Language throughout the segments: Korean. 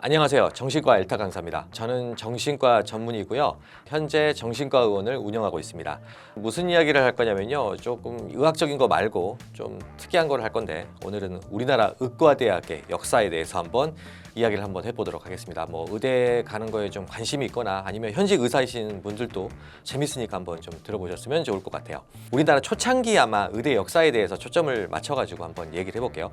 안녕하세요. 정신과 엘타 강사입니다. 저는 정신과 전문이고요. 현재 정신과 의원을 운영하고 있습니다. 무슨 이야기를 할 거냐면요. 조금 의학적인 거 말고 좀 특이한 걸 할 건데 오늘은 우리나라 의과대학의 역사에 대해서 한번 이야기를 한번 해보도록 하겠습니다. 뭐 의대 가는 거에 좀 관심이 있거나 아니면 현직 의사이신 분들도 재밌으니까 한번 좀 들어보셨으면 좋을 것 같아요. 우리나라 초창기 아마 의대 역사에 대해서 초점을 맞춰가지고 한번 얘기를 해볼게요.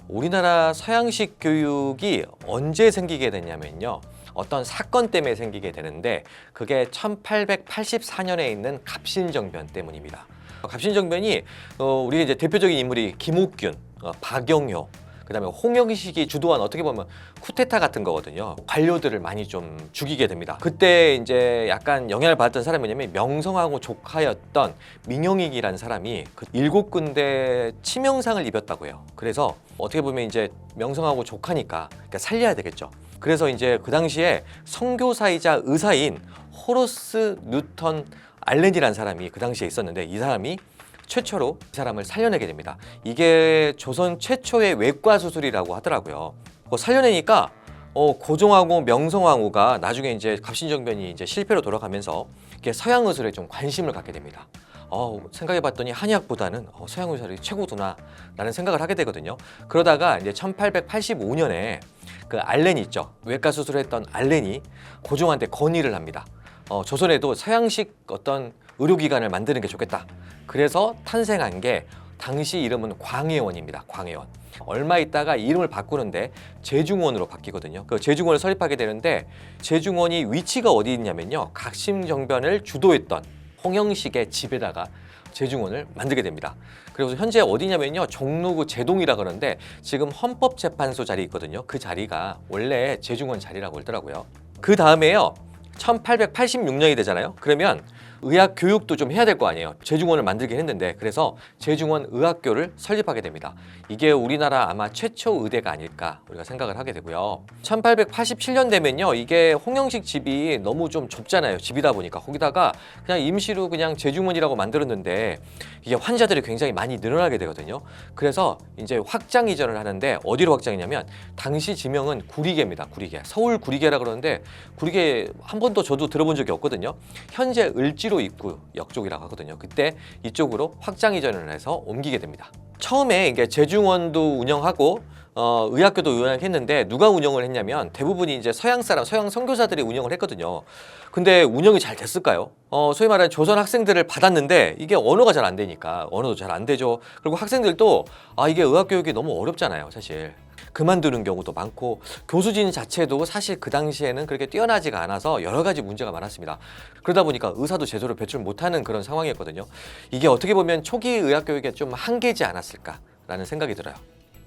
우리나라 서양식 교육이 언제 생기게 됐냐면요. 어떤 사건 때문에 생기게 되는데 그게 1884년에 있는 갑신정변 때문입니다. 갑신정변이 우리 이제 대표적인 인물이 김옥균, 박영효, 그다음에 홍영식이 주도한 어떻게 보면 쿠데타 같은 거거든요. 관료들을 많이 좀 죽이게 됩니다. 그때 이제 약간 영향을 받았던 사람이 뭐냐면 명성황후 조카였던 민영익이라는 사람이 그 7군데 치명상을 입었다고 해요. 그래서 어떻게 보면 이제 명성황후 조카니까 그러니까 살려야 되겠죠. 그래서 이제 그 당시에 선교사이자 의사인 호러스 뉴턴 알렌이라는 사람이 그 당시에 있었는데 이 사람이 최초로 이 사람을 살려내게 됩니다. 이게 조선 최초의 외과 수술이라고 하더라고요. 살려내니까 고종하고 명성황후가 나중에 이제 갑신정변이 이제 실패로 돌아가면서 이게 서양 의술에 좀 관심을 갖게 됩니다. 생각해봤더니 한의학보다는 서양 의술이 최고구나 라는 생각을 하게 되거든요. 그러다가 이제 1885년에 그 알렌 있죠. 외과 수술을 했던 알렌이 고종한테 건의를 합니다. 조선에도 서양식 어떤 의료기관을 만드는 게 좋겠다. 그래서 탄생한 게 당시 이름은 광해원입니다. 광해원. 얼마 있다가 이름을 바꾸는데 제중원으로 바뀌거든요. 그 제중원을 설립하게 되는데 제중원이 위치가 어디 있냐면요. 갑신정변을 주도했던 홍영식의 집에다가 제중원을 만들게 됩니다. 그래서 현재 어디냐면요. 종로구 제동이라 그러는데 지금 헌법재판소 자리 있거든요. 그 자리가 원래 제중원 자리라고 하더라고요. 그 다음에요. 1886년이 되잖아요. 그러면 의학 교육도 좀 해야 될 거 아니에요. 제중원을 만들긴 했는데 그래서 제중원 의학교를 설립하게 됩니다. 이게 우리나라 아마 최초 의대가 아닐까 우리가 생각을 하게 되고요. 1887년 되면요. 이게 홍영식 집이 너무 좀 좁잖아요. 집이다 보니까 거기다가 그냥 임시로 그냥 제중원이라고 만들었는데 이게 환자들이 굉장히 많이 늘어나게 되거든요. 그래서 이제 확장 이전을 하는데 어디로 확장이냐면 당시 지명은 구리개입니다. 구리개. 서울 구리개라 그러는데 구리개 한 번도 저도 들어본 적이 없거든요. 현재 을지로 입구 역 쪽이라고 하거든요. 그때 이쪽으로 확장 이전을 해서 옮기게 됩니다. 처음에 이게 제중원도 운영하고 의학교도 운영했는데 누가 운영을 했냐면 대부분이 이제 서양 사람, 서양 선교사들이 운영을 했거든요. 근데 운영이 잘 됐을까요? 소위 말하는 조선 학생들을 받았는데 이게 언어가 잘 안 되니까 언어도 잘 안 되죠. 그리고 학생들도 이게 의학교육이 너무 어렵잖아요, 사실. 그만두는 경우도 많고 교수진 자체도 사실 그 당시에는 그렇게 뛰어나지가 않아서 여러 가지 문제가 많았습니다. 그러다 보니까 의사도 제대로 배출 못하는 그런 상황이었거든요. 이게 어떻게 보면 초기 의학교육에 좀 한계지 않았을까라는 생각이 들어요.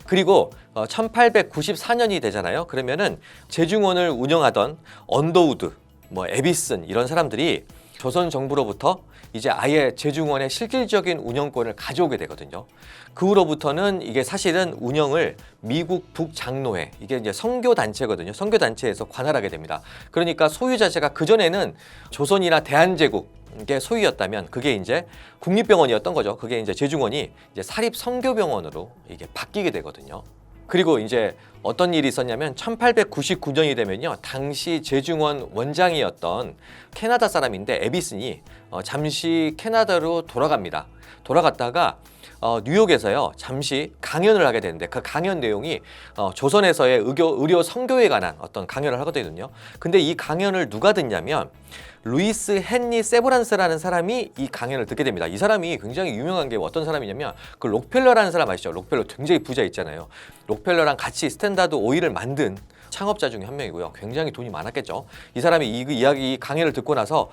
그리고 1894년이 되잖아요. 그러면은 제중원을 운영하던 언더우드, 에비슨 이런 사람들이 조선 정부로부터 이제 아예 제중원의 실질적인 운영권을 가져오게 되거든요. 그 후로부터는 이게 사실은 운영을 미국 북장로회, 이게 이제 선교단체거든요. 선교단체에서 관할하게 됩니다. 그러니까 소유 자체가 그전에는 조선이나 대한제국 게 소유였다면 그게 이제 국립병원이었던 거죠. 그게 이제 제중원이 이제 사립선교병원으로 이게 바뀌게 되거든요. 그리고 이제 어떤 일이 있었냐면 1899년이 되면요. 당시 제중원 원장이었던 캐나다 사람인데 에비슨이 잠시 캐나다로 돌아갑니다. 돌아갔다가 뉴욕에서요. 잠시 강연을 하게 되는데 그 강연 내용이 조선에서의 의료 선교에 관한 어떤 강연을 하거든요. 근데 이 강연을 누가 듣냐면 루이스 헨리 세브란스라는 사람이 이 강연을 듣게 됩니다. 이 사람이 굉장히 유명한 게 어떤 사람이냐면 그 록펠러라는 사람 아시죠? 록펠러 굉장히 부자 있잖아요. 록펠러랑 같이 스탠다드 오일을 만든 창업자 중에 한 명이고요. 굉장히 돈이 많았겠죠. 이 사람이 이 강연을 듣고 나서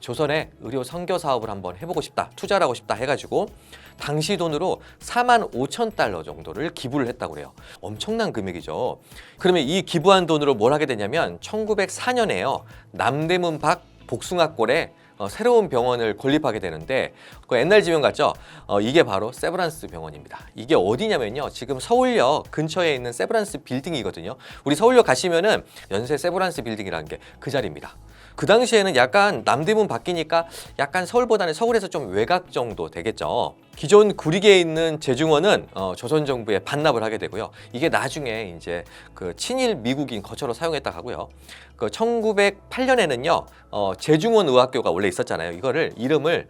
조선의 의료 선교 사업을 한번 해보고 싶다. 투자를 하고 싶다 해가지고 당시 돈으로 45,000달러 정도를 기부를 했다고 그래요. 엄청난 금액이죠. 그러면 이 기부한 돈으로 뭘 하게 되냐면 1904년에요. 남대문 밖 복숭아골에 새로운 병원을 건립하게 되는데 그 옛날 지명 같죠? 이게 바로 세브란스 병원입니다. 이게 어디냐면요. 지금 서울역 근처에 있는 세브란스 빌딩이거든요. 우리 서울역 가시면은 연세 세브란스 빌딩이라는 게 그 자리입니다. 그 당시에는 약간 남대문 바뀌니까 약간 서울보다는 서울에서 좀 외곽 정도 되겠죠. 기존 구리개에 있는 제중원은 조선 정부에 반납을 하게 되고요. 이게 나중에 이제 그 친일 미국인 거처로 사용했다고 하고요. 그 1908년에는요 제중원 의학교가 원래 있었잖아요. 이거를 이름을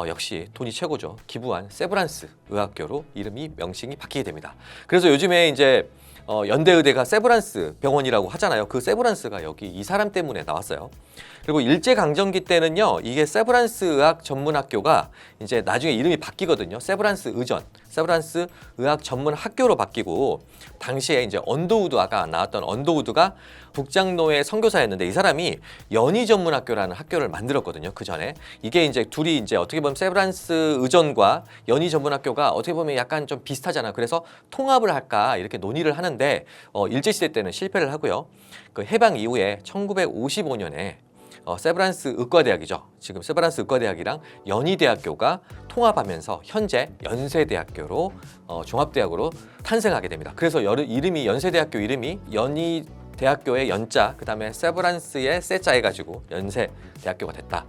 역시 돈이 최고죠. 기부한 세브란스 의학교로 이름이 명칭이 바뀌게 됩니다. 그래서 요즘에 이제 연대의대가 세브란스 병원이라고 하잖아요. 그 세브란스가 여기 이 사람 때문에 나왔어요. 그리고 일제강점기 때는요, 이게 세브란스 의학 전문학교가 이제 나중에 이름이 바뀌거든요. 세브란스 의전, 세브란스 의학 전문 학교로 바뀌고, 당시에 이제 언더우드, 아까 나왔던 언더우드가 북장로의 선교사였는데 이 사람이 연희 전문학교라는 학교를 만들었거든요. 그 전에 이게 이제 둘이 이제 어떻게 보면 세브란스 의전과 연희 전문학교가 어떻게 보면 약간 좀 비슷하잖아. 그래서 통합을 할까 이렇게 논의를 하는데 일제시대 때는 실패를 하고요. 그 해방 이후에 1955년에 세브란스 의과대학이죠. 지금 세브란스 의과대학이랑 연희대학교가 통합하면서 현재 연세대학교로 종합대학으로 탄생하게 됩니다. 그래서 이름이 연세대학교 이름이 연희대학교의 연자, 그 다음에 세브란스의 세자 해가지고 연세대학교가 됐다.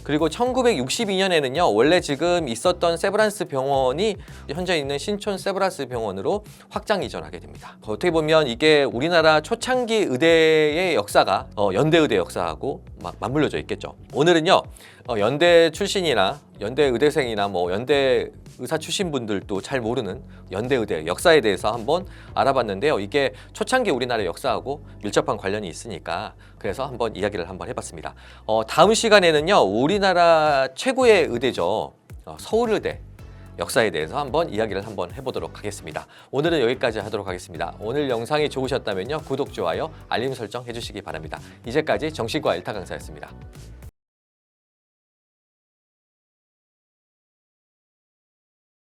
그리고 1962년에는요 원래 지금 있었던 세브란스 병원이 현재 있는 신촌 세브란스 병원으로 확장 이전하게 됩니다. 어떻게 보면 이게 우리나라 초창기 의대의 역사가 연대의대 역사하고 막 맞물려져 있겠죠. 오늘은요 연대 출신이나 연대 의대생이나 뭐 연대 의사 출신 분들도 잘 모르는 연대의대 역사에 대해서 한번 알아봤는데요. 이게 초창기 우리나라 역사하고 밀접한 관련이 있으니까 그래서 한번 이야기를 한번 해봤습니다. 다음 시간에는요 우리나라 최고의 의대죠. 서울의대 역사에 대해서 한번 이야기를 한번 해보도록 하겠습니다. 오늘은 여기까지 하도록 하겠습니다. 오늘 영상이 좋으셨다면요 구독, 좋아요, 알림 설정 해주시기 바랍니다. 이제까지 정신과 일타 강사였습니다.